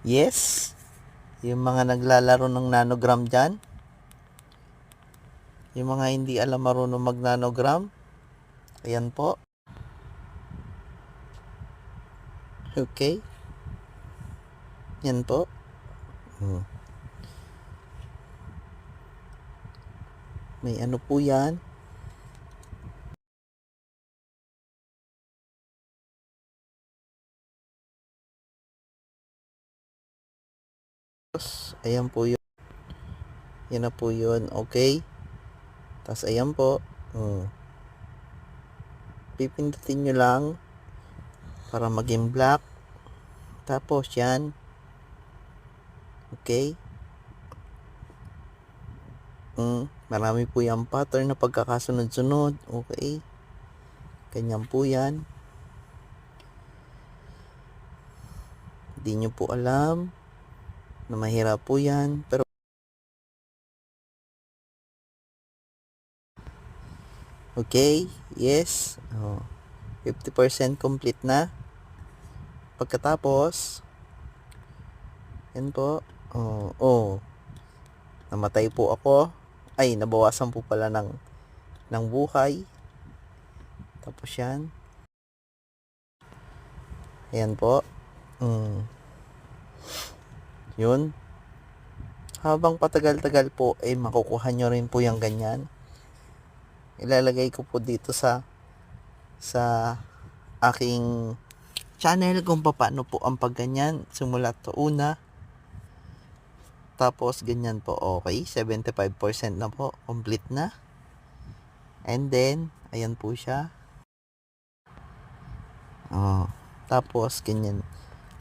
Yes, yung mga naglalaro ng nanogram dyan, yung mga hindi alam marunong mag nanogram, ayan po. Okay, yan po. May ano po yan. Ayan po yun. Yan na po yun. Okay. Tapos ayan po. Pipindutin nyo lang para maging black. Tapos yan. Okay. Marami po yung pattern na pagkakasunod-sunod. Okay. Ganyan po yan. Hindi nyo po alam na mahirap po yan. Pero okay. Yes. 50% complete na. Pagkatapos, yan po. Namatay po ako. Ay, nabawasan po pala ng buhay. Tapos yan. Ayan po. Yun. Habang patagal-tagal po, makukuha nyo rin po yung ganyan. Ilalagay ko po dito sa aking channel kung paano po ang pagganyan. Simula to una. Tapos ganyan po. Okay. 75% na po. Complete na. And then, ayan po siya. Tapos, ganyan.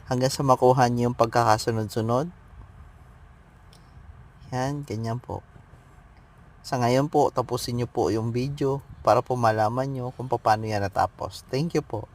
Hanggang sa makuha niyo yung pagkakasunod-sunod. Yan, ganyan po. Sa ngayon po, tapusin niyo po yung video para po malaman niyo kung paano yan natapos. Thank you po.